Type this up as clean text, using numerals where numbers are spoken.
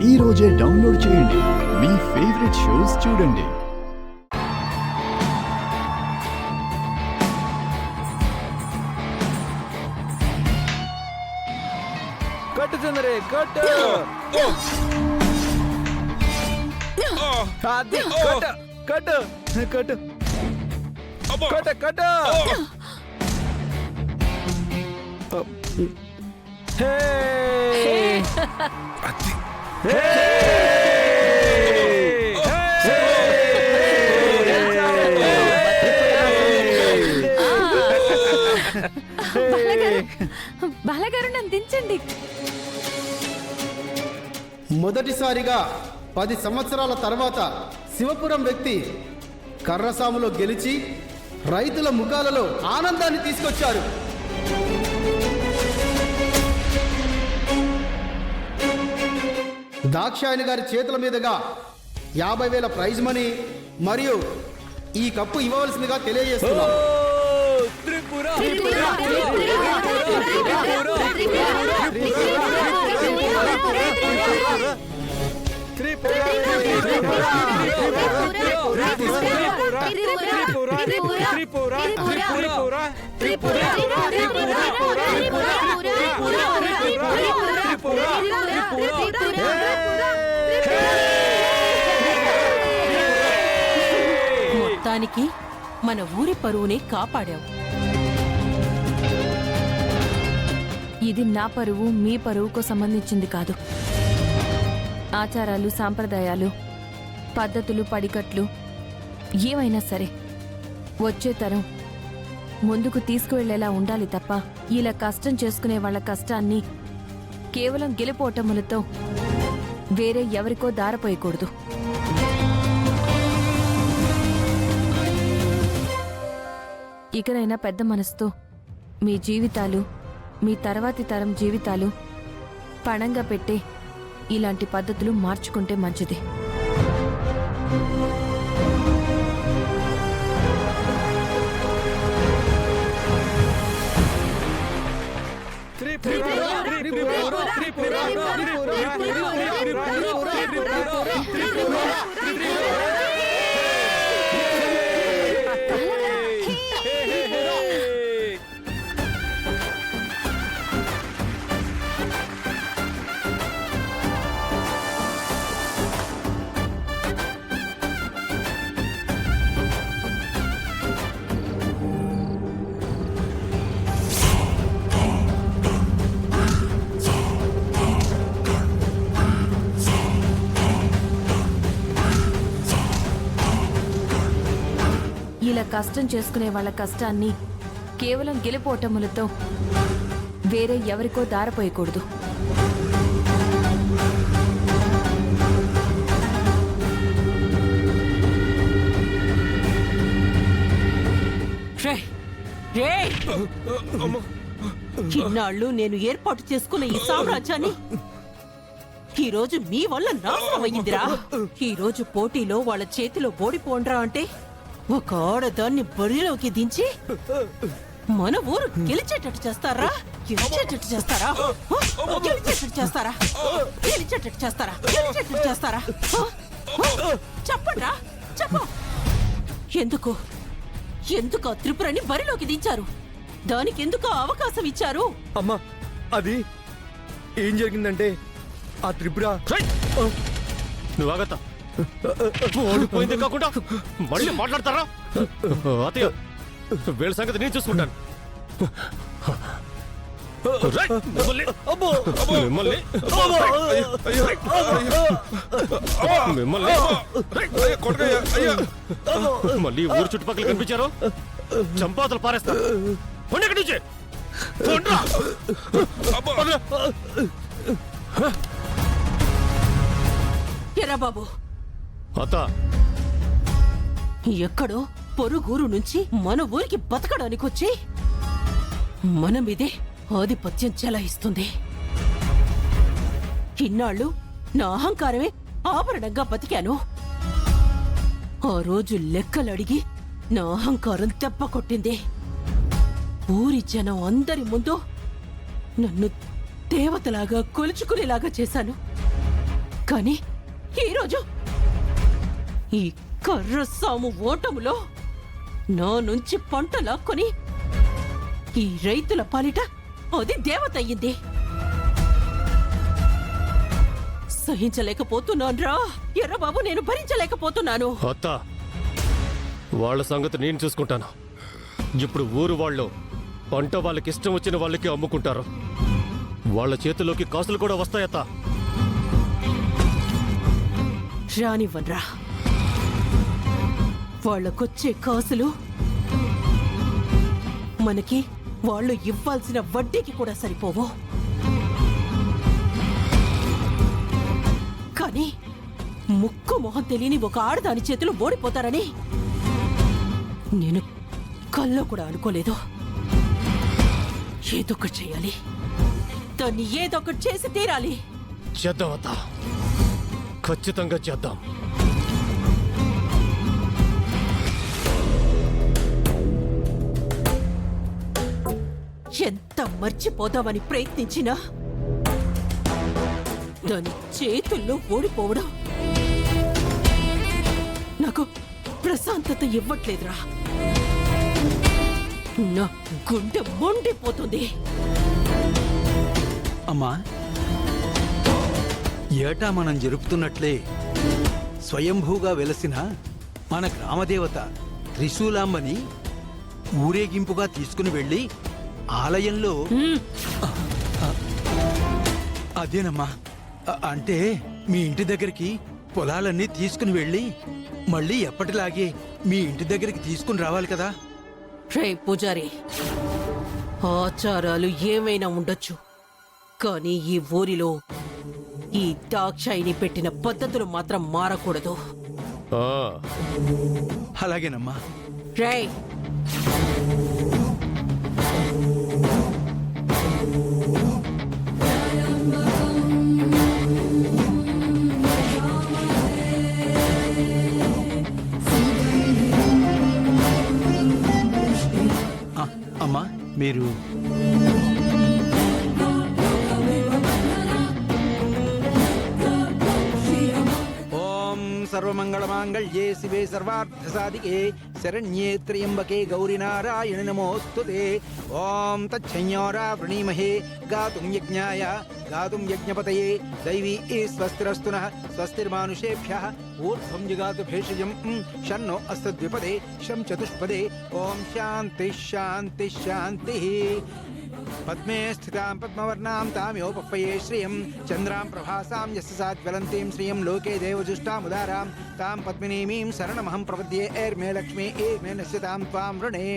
ఈ రోజే డౌన్లోడ్ చేయండి. మీ ఫేవరెట్ షోస్ చూడండి. కట్టు చంద్రే కట్టు అది కట్టు కట్టు కట్టు కట్టు హే హే బాలగారు నన్ను దించండి. మొదటిసారిగా 10 సంవత్సరాల తర్వాత శివపురం వ్యక్తి కర్రసాములో గెలిచి రైతుల ముఖాలలో ఆనందాన్ని తీసుకొచ్చారు. దాక్షాయణి గారి చేతుల మీదుగా 50,000 ప్రైజ్ మనీ మరియు ఈ కప్పు ఇవ్వవలసిందిగా తెలియజేస్తున్నాం. మొత్తానికి మన ఊరి పరువుని కాపాడావు. ఇది నా పరువు మీ పరువుకు సంబంధించింది కాదు. ఆచారాలు, సాంప్రదాయాలు, పద్ధతులు, పడికట్లు ఏమైనా సరే వచ్చే తరం ముందుకు తీసుకువెళ్లేలా ఉండాలి తప్ప ఇలా కష్టం చేసుకునే వాళ్ళ కష్టాన్ని కేవలం గెలుపోటములతో వేరే ఎవరికో దారపోయకూడదు. ఇకనైనా పెద్ద మనసుతో మీ జీవితాలు, మీ తర్వాతి తరం జీవితాలు పణంగా పెట్టే ఇలాంటి పద్ధతులు మార్చుకుంటే మంచిది. ఇలా కష్టం చేసుకునే వాళ్ళ కష్టాన్ని కేవలం గెలుపోటములతో వేరే ఎవరికో దారపోయకూడదు. చిన్నాళ్ళు నేను ఏర్పాటు చేసుకున్న ఈ సామ్రాజ్యాన్ని ఈ రోజు మీ వల్ల నాశనం అయ్యిందిరా. ఈ రోజు పోటీలో వాళ్ళ చేతిలో ఓడిపోండ్రా అంటే ఒక ఆడదాన్ని బరిలోకి దించి మన ఊరు గెలిచేటట్టు చేస్తారా? గెలిచేటట్టు చేస్తారా? గెలిచేటట్టు చేస్తారా? గెలిచేటట్టు చేస్తారా? గెలిచేటట్టు చేస్తారా? చెప్పండ్రా, చెప్పు. ఎందుకు ఎందుకు ఆ త్రిపురని బరిలోకి దించారు? దానికి ఎందుకు అవకాశం ఇచ్చారు? అమ్మా, అది ఏం జరిగిందంటే ఆ త్రిపుర నువ్వు ఆగత్తా. ఓడిపోయింది కాకుండా మళ్ళీ మాట్లాడతారా? అతయ్య, వీళ్ళ సంగతి నేను చూసుకుంటాను. మళ్ళీ ఊరు చుట్టుపక్కల కనిపించారు చంపాతలు పారేస్తారు. ఎక్కడి నుంచి ఎరా బాబు, అత్త ఎక్కడో పొరుగురు నుంచి మన ఊరికి బతకడానికి వచ్చి మన మీదే ఆధిపత్యం చెలాయిస్తుంది. ఇన్నాళ్ళు నా అహంకారమే ఆభరణంగా బతికాను. ఆ రోజు లెక్కలడిగి నా అహంకారం దెబ్బ కొట్టింది. ఊరి జనం అందరి ముందు నన్ను దేవతలాగా కొలుచుకునేలాగా చేశాను. కానీ ఈరోజు ఈ కర్రసాము ఓటములో నా నుంచి పంట లాక్కొని ఈ రైతుల పాలిట అది దేవత అయ్యింది. సహించలేకపోతున్నాన్రా ఎర్రబాబు, నేను భరించలేకపోతున్నాను. అత్త, వాళ్ళ సంగతి నేను చూసుకుంటాను. ఇప్పుడు ఊరు వాళ్ళు పంట వాళ్ళకి ఇష్టం వచ్చిన వాళ్ళకి అమ్ముకుంటారు. వాళ్ళ చేతిలోకి కాసులు కూడా వస్తాయత్త. రానివ్వన్రా. వాళ్ళకొచ్చే కాసులు మనకి వాళ్ళు ఇవ్వాల్సిన వడ్డీకి కూడా సరిపోవు. కానీ ముక్కు మొహం తెలియని ఒక ఆడదాని చేతిలో ఓడిపోతారని నేను కల్లో కూడా అనుకోలేదు. ఏదొకటి చేయాలి, దాన్ని ఏదొకటి చేసి తీరాలి. చేద్దాం అత్త, ఖచ్చితంగా చేద్దాం. ఎంత మర్చిపోదామని ప్రయత్నించినా దాని చేతుల్లో ఓడిపోవడం నాకు ప్రశాంతత ఇవ్వట్లేదురా. నా గుండె మొండిపోతుంది. అమ్మా, ఏటా మనం జరుపుతున్నట్లే స్వయంభూగా వెలసిన మన గ్రామదేవత త్రిశూలాంబని ఊరేగింపుగా తీసుకుని వెళ్ళి ఆలయంలో అదేనమ్మా, అంటే మీ ఇంటి దగ్గరికి పొలాలన్నీ తీసుకుని వెళ్ళి మళ్ళీ ఎప్పటిలాగే మీ ఇంటి దగ్గరికి తీసుకుని రావాలి కదా. రే పూజారి, ఆచారాలు ఏమైనా ఉండొచ్చు, కానీ ఈ ఊరిలో ఈ దాక్షాయిని పెట్టిన పద్ధతులు మాత్రం మారకూడదు. ఆ, అలాగేనమ్మా. రేయ్, అమ్మా, మీరు ఓం సర్వమంగళమాంగళ్యే శివే సర్వార్థసాధికే శరణ్యే త్ర్యంబకే గౌరీ నారాయణ నమోస్తుతే. ఓం తచ్చంయోరా వృణీమహే గాతుం యజ్ఞాయ గాతుం యజ్ఞపతయే దైవీ స్వస్తిరస్తు నః స్వస్తిర్మానుషేభ్యః ఊర్ధ్వం జగాతు భేషజం షన్నో అస్తద్విపదే శం చతుష్పదే. ఓం శాంతి శాంతి శాంతి. పద్మే స్థితాం పద్మవర్ణాం తామ్యోపప్పయే శ్రియం చంద్రాం ప్రభాసాం యస్య సా జ్వలంతీం శ్రియం లోకే దేవజుష్టాముదారాం తాం పద్మినీమీం శరణమహం ప్రపద్యే. ఏర్మే లక్ష్మీ ఏర్మే నశ్యతాం త్వాం వృణే.